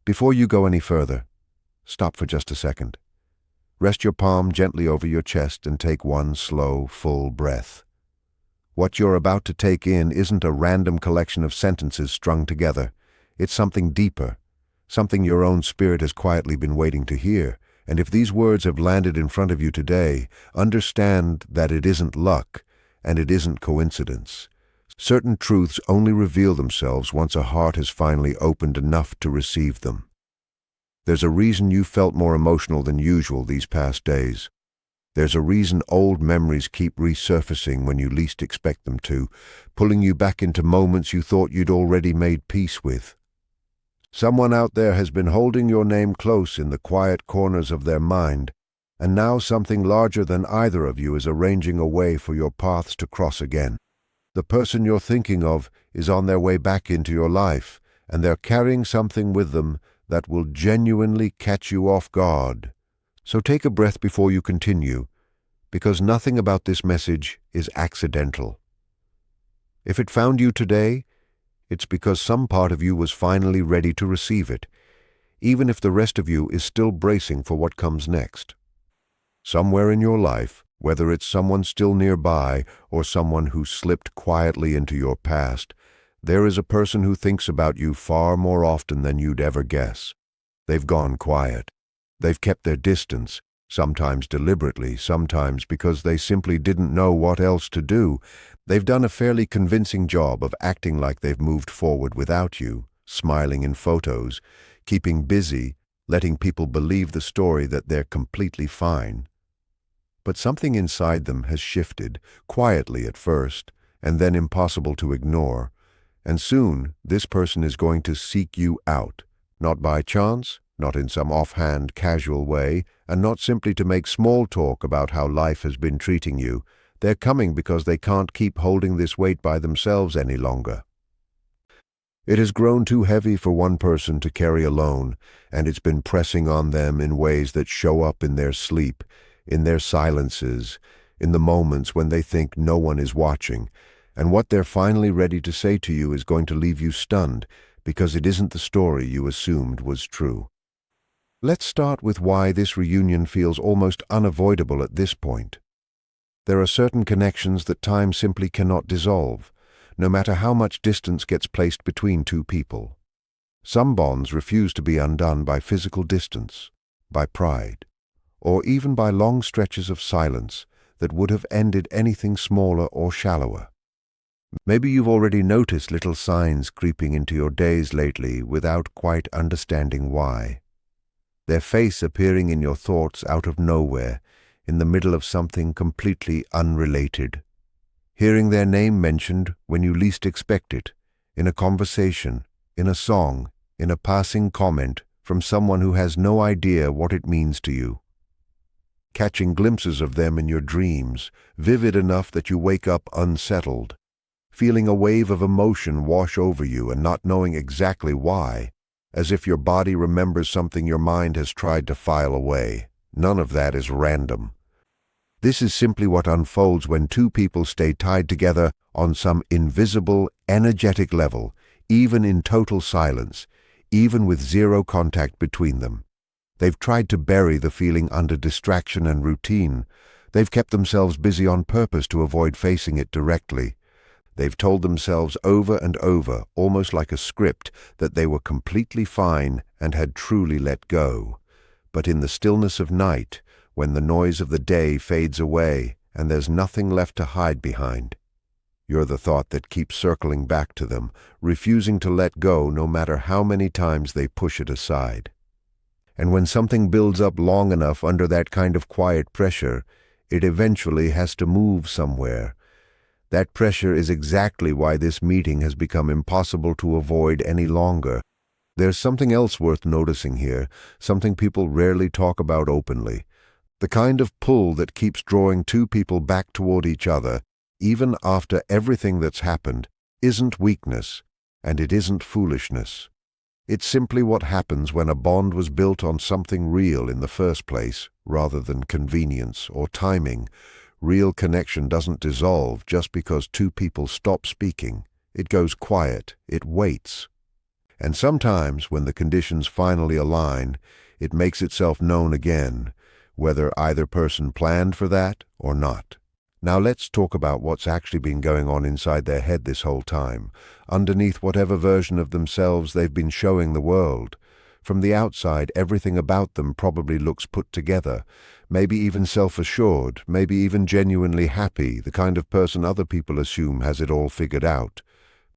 Before you go any further, stop for just a second. Rest your palm gently over your chest and take one slow, full breath. What you're about to take in isn't a random collection of sentences strung together. It's something deeper, something your own spirit has quietly been waiting to hear. And if these words have landed in front of you today, understand that it isn't luck and it isn't coincidence. Certain truths only reveal themselves once a heart has finally opened enough to receive them. There's a reason you felt more emotional than usual these past days. There's a reason old memories keep resurfacing when you least expect them to, pulling you back into moments you thought you'd already made peace with. Someone out there has been holding your name close in the quiet corners of their mind, and now something larger than either of you is arranging a way for your paths to cross again. The person you're thinking of is on their way back into your life, and they're carrying something with them that will genuinely catch you off guard. So take a breath before you continue, because nothing about this message is accidental. If it found you today, it's because some part of you was finally ready to receive it, even if the rest of you is still bracing for what comes next. Somewhere in your life, whether it's someone still nearby or someone who slipped quietly into your past, there is a person who thinks about you far more often than you'd ever guess. They've gone quiet. They've kept their distance, sometimes deliberately, sometimes because they simply didn't know what else to do. They've done a fairly convincing job of acting like they've moved forward without you, smiling in photos, keeping busy, letting people believe the story that they're completely fine. But something inside them has shifted, quietly at first, and then impossible to ignore. And soon, this person is going to seek you out, not by chance, not in some offhand, casual way, and not simply to make small talk about how life has been treating you. They're coming because they can't keep holding this weight by themselves any longer. It has grown too heavy for one person to carry alone, and it's been pressing on them in ways that show up in their sleep, in their silences, in the moments when they think no one is watching. And what they're finally ready to say to you is going to leave you stunned, because it isn't the story you assumed was true. Let's start with why this reunion feels almost unavoidable at this point. There are certain connections that time simply cannot dissolve, no matter how much distance gets placed between two people. Some bonds refuse to be undone by physical distance, by pride, or even by long stretches of silence that would have ended anything smaller or shallower. Maybe you've already noticed little signs creeping into your days lately without quite understanding why. Their face appearing in your thoughts out of nowhere, in the middle of something completely unrelated. Hearing their name mentioned when you least expect it, in a conversation, in a song, in a passing comment from someone who has no idea what it means to you. Catching glimpses of them in your dreams, vivid enough that you wake up unsettled, feeling a wave of emotion wash over you and not knowing exactly why, as if your body remembers something your mind has tried to file away. None of that is random. This is simply what unfolds when two people stay tied together on some invisible, energetic level, even in total silence, even with zero contact between them. They've tried to bury the feeling under distraction and routine. They've kept themselves busy on purpose to avoid facing it directly. They've told themselves over and over, almost like a script, that they were completely fine and had truly let go. But in the stillness of night, when the noise of the day fades away and there's nothing left to hide behind, you're the thought that keeps circling back to them, refusing to let go no matter how many times they push it aside. And when something builds up long enough under that kind of quiet pressure, it eventually has to move somewhere. That pressure is exactly why this meeting has become impossible to avoid any longer. There's something else worth noticing here, something people rarely talk about openly. The kind of pull that keeps drawing two people back toward each other, even after everything that's happened, isn't weakness, and it isn't foolishness. It's simply what happens when a bond was built on something real in the first place, rather than convenience or timing. Real connection doesn't dissolve just because two people stop speaking. It goes quiet, it waits. And sometimes, when the conditions finally align, it makes itself known again, whether either person planned for that or not. Now let's talk about what's actually been going on inside their head this whole time, underneath whatever version of themselves they've been showing the world. From the outside, everything about them probably looks put together, maybe even self-assured, maybe even genuinely happy, the kind of person other people assume has it all figured out.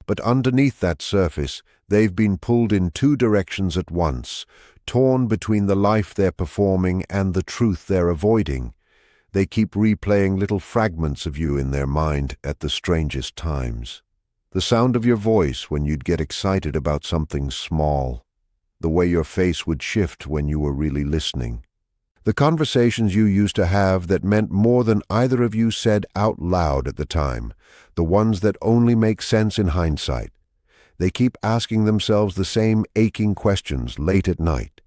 But underneath that surface, they've been pulled in two directions at once, torn between the life they're performing and the truth they're avoiding. They keep replaying little fragments of you in their mind at the strangest times. The sound of your voice when you'd get excited about something small. The way your face would shift when you were really listening. The conversations you used to have that meant more than either of you said out loud at the time. The ones that only make sense in hindsight. They keep asking themselves the same aching questions late at night.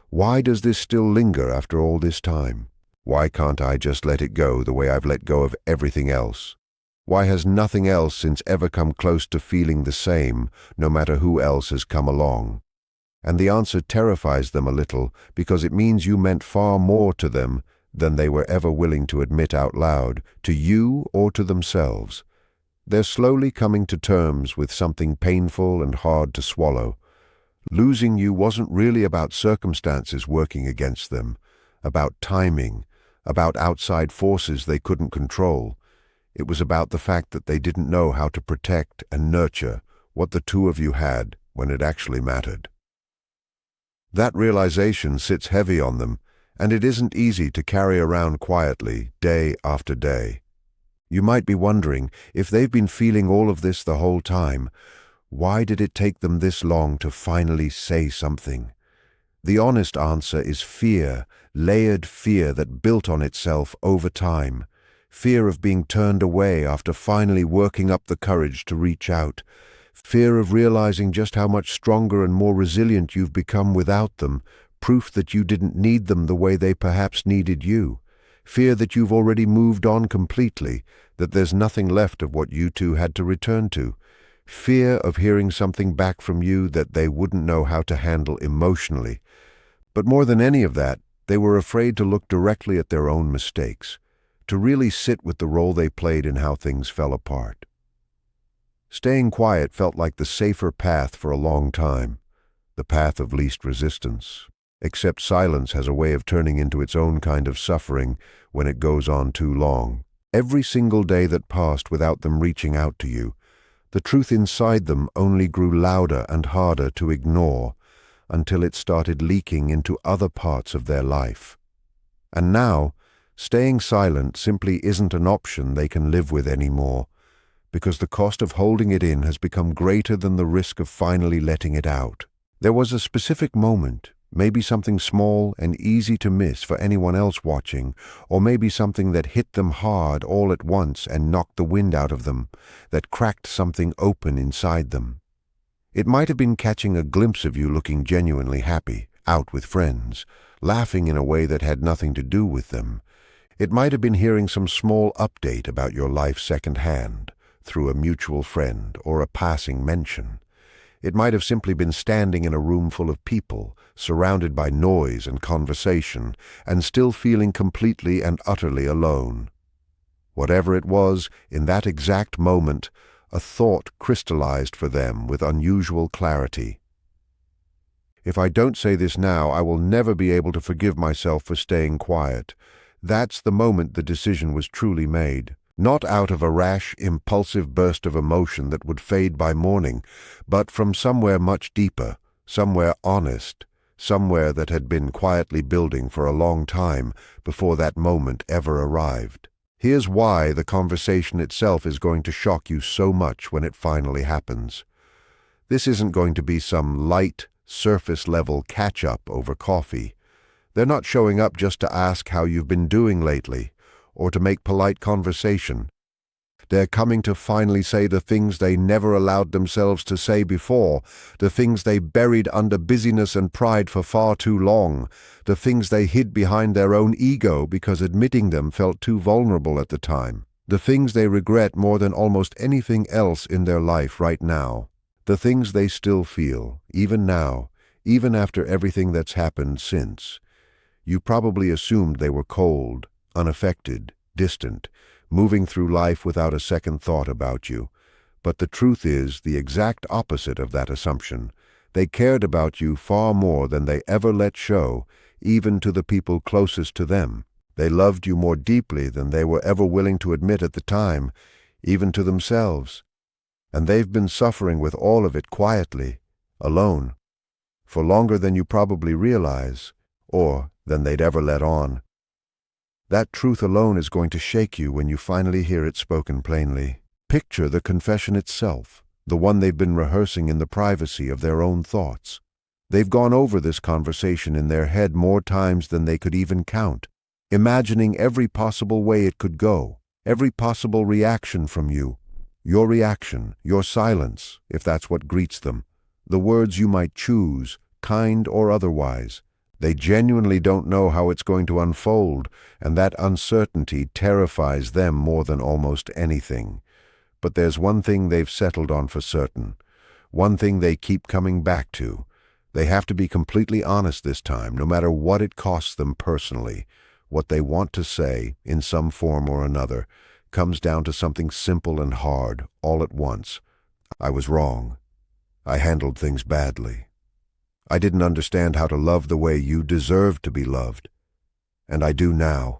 Why does this still linger after all this time? Why can't I just let it go the way I've let go of everything else? Why has nothing else since ever come close to feeling the same, no matter who else has come along? And the answer terrifies them a little because it means you meant far more to them than they were ever willing to admit out loud, to you or to themselves. They're slowly coming to terms with something painful and hard to swallow. Losing you wasn't really about circumstances working against them, about timing, about outside forces they couldn't control. It was about the fact that they didn't know how to protect and nurture what the two of you had when it actually mattered. That realization sits heavy on them, and it isn't easy to carry around quietly, day after day. You might be wondering, if they've been feeling all of this the whole time, why did it take them this long to finally say something? The honest answer is fear, layered fear that built on itself over time. Fear of being turned away after finally working up the courage to reach out. Fear of realizing just how much stronger and more resilient you've become without them, proof that you didn't need them the way they perhaps needed you. Fear that you've already moved on completely, that there's nothing left of what you two had to return to. Fear of hearing something back from you that they wouldn't know how to handle emotionally. But more than any of that, they were afraid to look directly at their own mistakes, to really sit with the role they played in how things fell apart. Staying quiet felt like the safer path for a long time, the path of least resistance. Except silence has a way of turning into its own kind of suffering when it goes on too long. Every single day that passed without them reaching out to you, the truth inside them only grew louder and harder to ignore until it started leaking into other parts of their life. And now, staying silent simply isn't an option they can live with anymore, because the cost of holding it in has become greater than the risk of finally letting it out. There was a specific moment, maybe something small and easy to miss for anyone else watching, or maybe something that hit them hard all at once and knocked the wind out of them, that cracked something open inside them. It might have been catching a glimpse of you looking genuinely happy, out with friends, laughing in a way that had nothing to do with them. It might have been hearing some small update about your life secondhand, through a mutual friend or a passing mention. It might have simply been standing in a room full of people, surrounded by noise and conversation, and still feeling completely and utterly alone. Whatever it was, in that exact moment, a thought crystallized for them with unusual clarity. If I don't say this now, I will never be able to forgive myself for staying quiet. That's the moment the decision was truly made. Not out of a rash, impulsive burst of emotion that would fade by morning, but from somewhere much deeper, somewhere honest, somewhere that had been quietly building for a long time before that moment ever arrived. Here's why the conversation itself is going to shock you so much when it finally happens. This isn't going to be some light, surface-level catch-up over coffee. They're not showing up just to ask how you've been doing lately, or to make polite conversation. They're coming to finally say the things they never allowed themselves to say before, the things they buried under busyness and pride for far too long, the things they hid behind their own ego because admitting them felt too vulnerable at the time, the things they regret more than almost anything else in their life right now. The things they still feel, even now, even after everything that's happened since. You probably assumed they were cold, unaffected, distant, moving through life without a second thought about you. But the truth is the exact opposite of that assumption. They cared about you far more than they ever let show, even to the people closest to them. They loved you more deeply than they were ever willing to admit at the time, even to themselves. And they've been suffering with all of it quietly, alone, for longer than you probably realize, or than they'd ever let on. That truth alone is going to shake you when you finally hear it spoken plainly. Picture the confession itself, the one they've been rehearsing in the privacy of their own thoughts. They've gone over this conversation in their head more times than they could even count, imagining every possible way it could go, every possible reaction from you. Your reaction, your silence, if that's what greets them, the words you might choose, kind or otherwise. They genuinely don't know how it's going to unfold, and that uncertainty terrifies them more than almost anything. But there's one thing they've settled on for certain, one thing they keep coming back to. They have to be completely honest this time, no matter what it costs them personally. What they want to say, in some form or another, comes down to something simple and hard, all at once. I was wrong. I handled things badly. I didn't understand how to love the way you deserved to be loved. And I do now,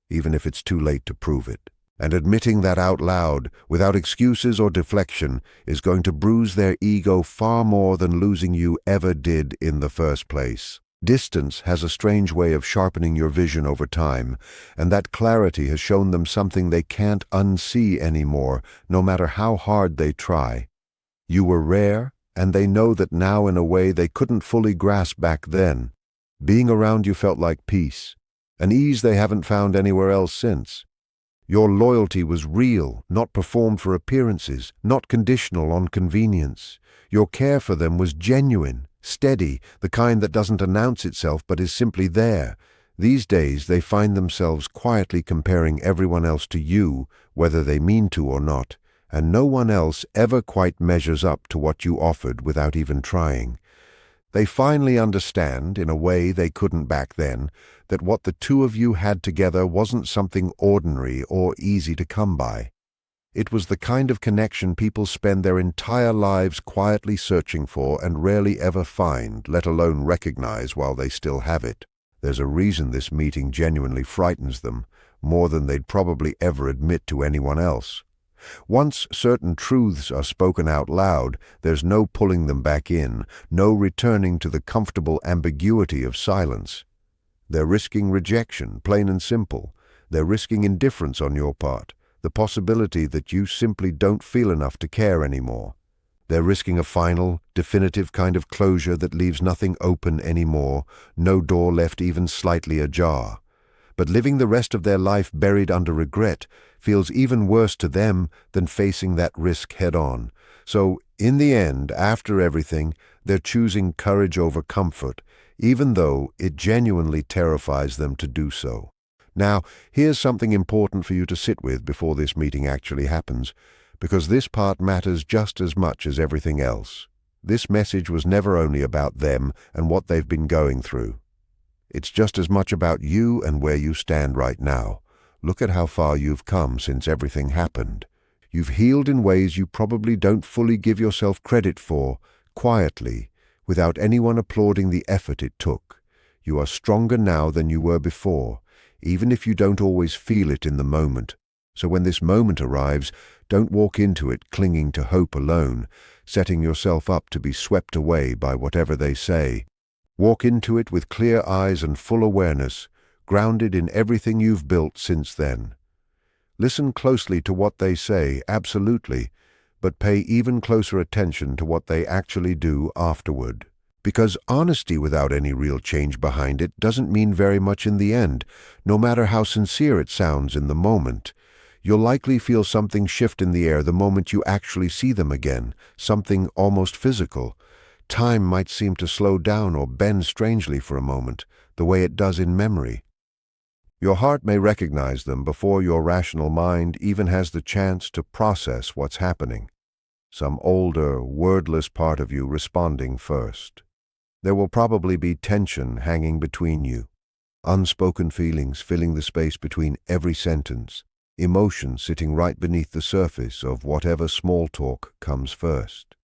even if it's too late to prove it. And admitting that out loud, without excuses or deflection, is going to bruise their ego far more than losing you ever did in the first place. Distance has a strange way of sharpening your vision over time, and that clarity has shown them something they can't unsee anymore, no matter how hard they try. You were rare, and they know that now in a way they couldn't fully grasp back then. Being around you felt like peace, an ease they haven't found anywhere else since. Your loyalty was real, not performed for appearances, not conditional on convenience. Your care for them was genuine, steady, the kind that doesn't announce itself but is simply there. These days they find themselves quietly comparing everyone else to you, whether they mean to or not, and no one else ever quite measures up to what you offered without even trying. They finally understand, in a way they couldn't back then, that what the two of you had together wasn't something ordinary or easy to come by. It was the kind of connection people spend their entire lives quietly searching for and rarely ever find, let alone recognize while they still have it. There's a reason this meeting genuinely frightens them, more than they'd probably ever admit to anyone else. Once certain truths are spoken out loud, there's no pulling them back in, no returning to the comfortable ambiguity of silence. They're risking rejection, plain and simple. They're risking indifference on your part, the possibility that you simply don't feel enough to care anymore. They're risking a final, definitive kind of closure that leaves nothing open anymore, no door left even slightly ajar. But living the rest of their life buried under regret feels even worse to them than facing that risk head-on. So, in the end, after everything, they're choosing courage over comfort, even though it genuinely terrifies them to do so. Now, here's something important for you to sit with before this meeting actually happens, because this part matters just as much as everything else. This message was never only about them and what they've been going through. It's just as much about you and where you stand right now. Look at how far you've come since everything happened. You've healed in ways you probably don't fully give yourself credit for, quietly, without anyone applauding the effort it took. You are stronger now than you were before, even if you don't always feel it in the moment. So when this moment arrives, don't walk into it clinging to hope alone, setting yourself up to be swept away by whatever they say. Walk into it with clear eyes and full awareness, grounded in everything you've built since then. Listen closely to what they say, absolutely, but pay even closer attention to what they actually do afterward. Because honesty without any real change behind it doesn't mean very much in the end, no matter how sincere it sounds in the moment. You'll likely feel something shift in the air the moment you actually see them again, something almost physical. Time might seem to slow down or bend strangely for a moment, the way it does in memory. Your heart may recognize them before your rational mind even has the chance to process what's happening. some older, wordless part of you responding first. There will probably be tension hanging between you, unspoken feelings filling the space between every sentence, emotion sitting right beneath the surface of whatever small talk comes first.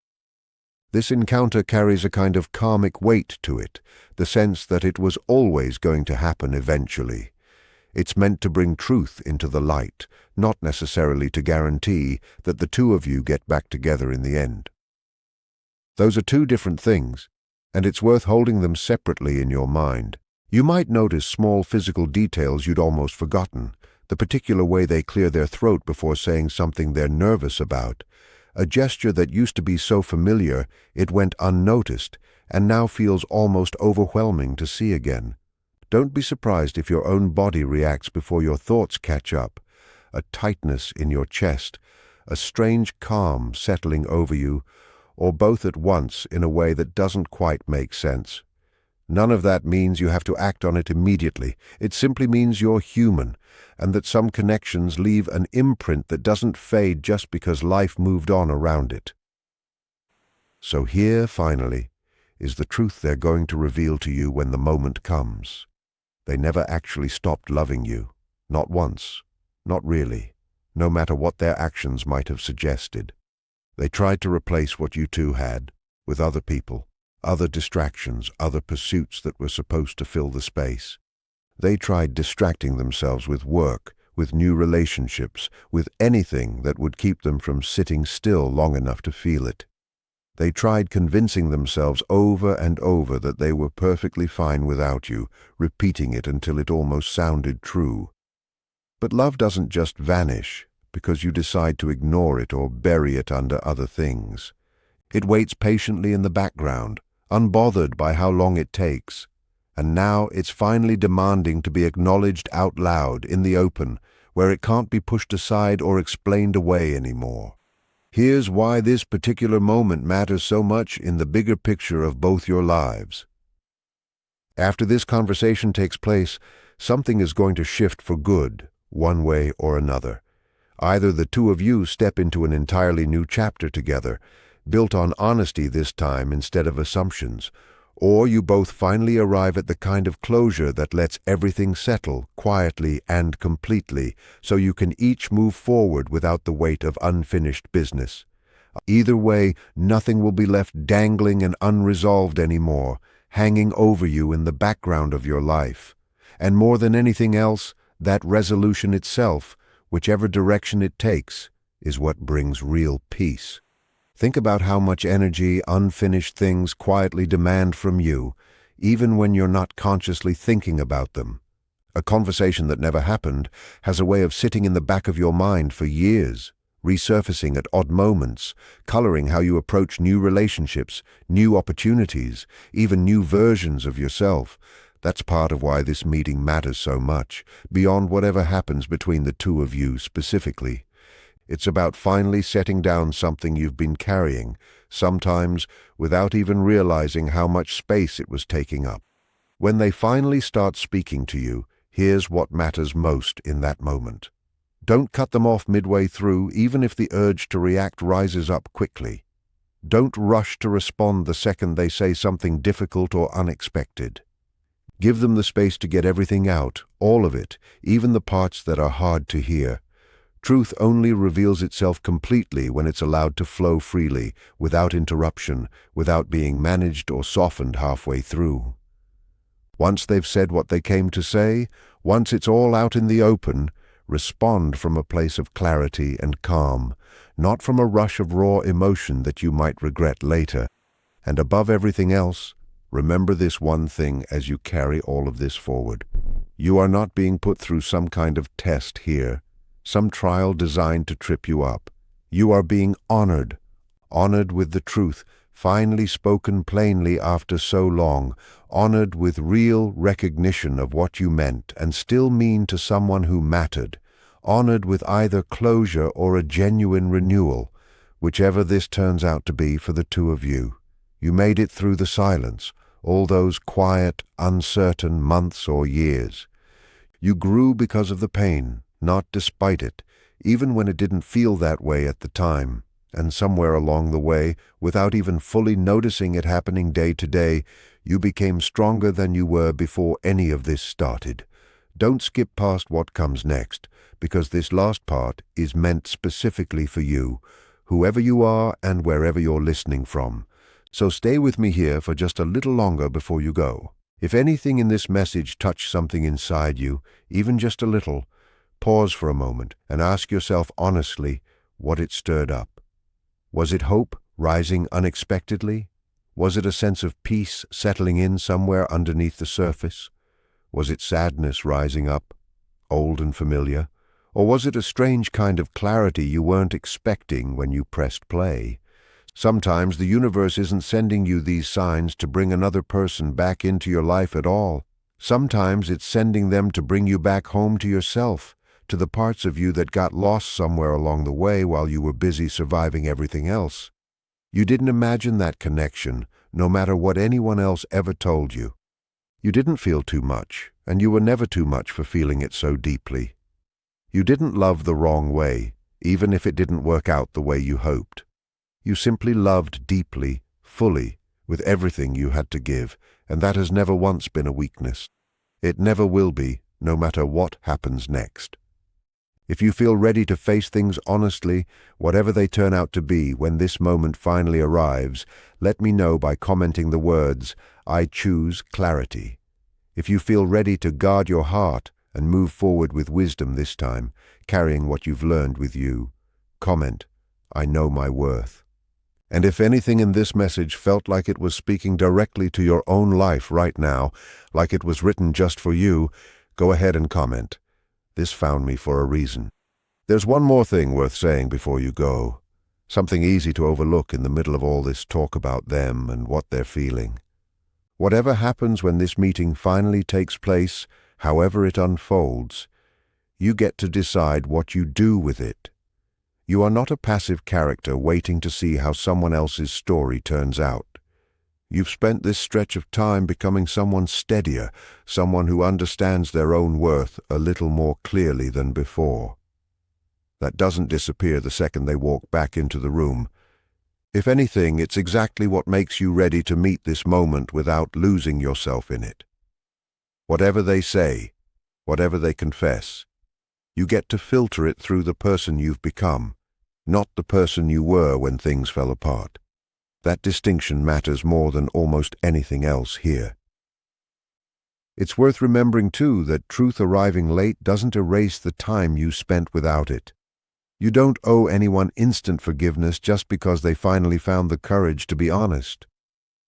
This encounter carries a kind of karmic weight to it, the sense that it was always going to happen eventually. It's meant to bring truth into the light, not necessarily to guarantee that the two of you get back together in the end. Those are two different things, and it's worth holding them separately in your mind. You might notice small physical details you'd almost forgotten, the particular way they clear their throat before saying something they're nervous about, a gesture that used to be so familiar it went unnoticed and now feels almost overwhelming to see again. Don't be surprised if your own body reacts before your thoughts catch up, a tightness in your chest, a strange calm settling over you, or both at once in a way that doesn't quite make sense. None of that means you have to act on it immediately. It simply means you're human, and that some connections leave an imprint that doesn't fade just because life moved on around it. So here, finally, is the truth they're going to reveal to you when the moment comes. They never actually stopped loving you. Not once. Not really. No matter what their actions might have suggested. They tried to replace what you two had with other people, other distractions, other pursuits that were supposed to fill the space. They tried distracting themselves with work, with new relationships, with anything that would keep them from sitting still long enough to feel it. They tried convincing themselves over and over that they were perfectly fine without you, repeating it until it almost sounded true. But love doesn't just vanish because you decide to ignore it or bury it under other things. It waits patiently in the background, unbothered by how long it takes. And now it's finally demanding to be acknowledged out loud, in the open, where it can't be pushed aside or explained away anymore. Here's why this particular moment matters so much in the bigger picture of both your lives. After this conversation takes place, something is going to shift for good, one way or another. Either the two of you step into an entirely new chapter together, built on honesty this time instead of assumptions, or you both finally arrive at the kind of closure that lets everything settle quietly and completely, so you can each move forward without the weight of unfinished business. Either way, nothing will be left dangling and unresolved anymore, hanging over you in the background of your life. And more than anything else, that resolution itself, whichever direction it takes, is what brings real peace. Think about how much energy unfinished things quietly demand from you, even when you're not consciously thinking about them. A conversation that never happened has a way of sitting in the back of your mind for years, resurfacing at odd moments, coloring how you approach new relationships, new opportunities, even new versions of yourself. That's part of why this meeting matters so much, beyond whatever happens between the two of you specifically. It's about finally setting down something you've been carrying, sometimes without even realizing how much space it was taking up. When they finally start speaking to you, here's what matters most in that moment. Don't cut them off midway through, even if the urge to react rises up quickly. Don't rush to respond the second they say something difficult or unexpected. Give them the space to get everything out, all of it, even the parts that are hard to hear. Truth only reveals itself completely when it's allowed to flow freely, without interruption, without being managed or softened halfway through. Once they've said what they came to say, once it's all out in the open, respond from a place of clarity and calm, not from a rush of raw emotion that you might regret later. And above everything else, remember this one thing as you carry all of this forward. You are not being put through some kind of test here, some trial designed to trip you up. You are being honored with the truth, finally spoken plainly after so long, honored with real recognition of what you meant and still mean to someone who mattered, honored with either closure or a genuine renewal, whichever this turns out to be for the two of you. You made it through the silence, all those quiet, uncertain months or years. You grew because of the pain, not despite it, even when it didn't feel that way at the time. And somewhere along the way, without even fully noticing it happening day to day, you became stronger than you were before any of this started. Don't skip past what comes next, because this last part is meant specifically for you, whoever you are and wherever you're listening from. So stay with me here for just a little longer before you go. If anything in this message touched something inside you, even just a little, pause for a moment and ask yourself honestly what it stirred up. Was it hope rising unexpectedly? Was it a sense of peace settling in somewhere underneath the surface? Was it sadness rising up, old and familiar? Or was it a strange kind of clarity you weren't expecting when you pressed play? Sometimes the universe isn't sending you these signs to bring another person back into your life at all. Sometimes it's sending them to bring you back home to yourself, to the parts of you that got lost somewhere along the way while you were busy surviving everything else. You didn't imagine that connection, no matter what anyone else ever told you. You didn't feel too much, and you were never too much for feeling it so deeply. You didn't love the wrong way, even if it didn't work out the way you hoped. You simply loved deeply, fully, with everything you had to give, and that has never once been a weakness. It never will be, no matter what happens next. If you feel ready to face things honestly, whatever they turn out to be, when this moment finally arrives, let me know by commenting the words, "I choose clarity." If you feel ready to guard your heart and move forward with wisdom this time, carrying what you've learned with you, comment, "I know my worth." And if anything in this message felt like it was speaking directly to your own life right now, like it was written just for you, go ahead and comment. This found me for a reason. There's one more thing worth saying before you go. Something easy to overlook in the middle of all this talk about them and what they're feeling. Whatever happens when this meeting finally takes place, however it unfolds, you get to decide what you do with it. You are not a passive character waiting to see how someone else's story turns out. You've spent this stretch of time becoming someone steadier, someone who understands their own worth a little more clearly than before. That doesn't disappear the second they walk back into the room. If anything, it's exactly what makes you ready to meet this moment without losing yourself in it. Whatever they say, whatever they confess, you get to filter it through the person you've become, not the person you were when things fell apart. That distinction matters more than almost anything else here. It's worth remembering, too, that truth arriving late doesn't erase the time you spent without it. You don't owe anyone instant forgiveness just because they finally found the courage to be honest.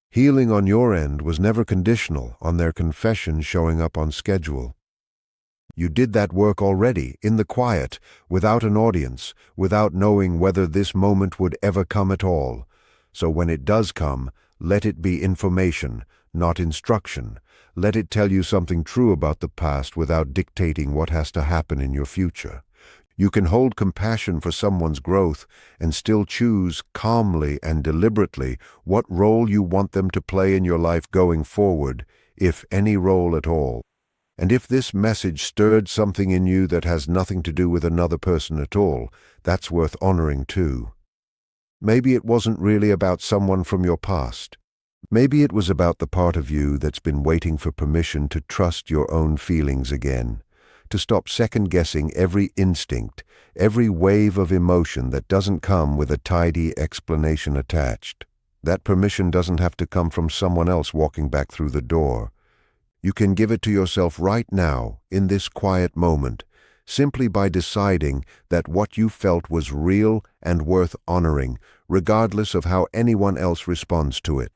Healing on your end was never conditional on their confession showing up on schedule. You did that work already, in the quiet, without an audience, without knowing whether this moment would ever come at all. So when it does come, let it be information, not instruction. Let it tell you something true about the past without dictating what has to happen in your future. You can hold compassion for someone's growth and still choose calmly and deliberately what role you want them to play in your life going forward, if any role at all. And if this message stirred something in you that has nothing to do with another person at all, that's worth honoring too. Maybe it wasn't really about someone from your past. Maybe it was about the part of you that's been waiting for permission to trust your own feelings again, to stop second-guessing every instinct, every wave of emotion that doesn't come with a tidy explanation attached. That permission doesn't have to come from someone else walking back through the door. You can give it to yourself right now, in this quiet moment, simply by deciding that what you felt was real and worth honoring, regardless of how anyone else responds to it.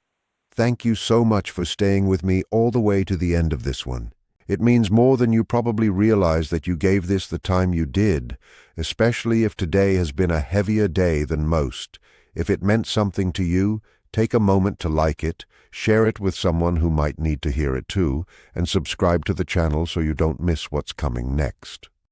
Thank you so much for staying with me all the way to the end of this one. It means more than you probably realize that you gave this the time you did, especially if today has been a heavier day than most. If it meant something to you, take a moment to like it, share it with someone who might need to hear it too, and subscribe to the channel so you don't miss what's coming next.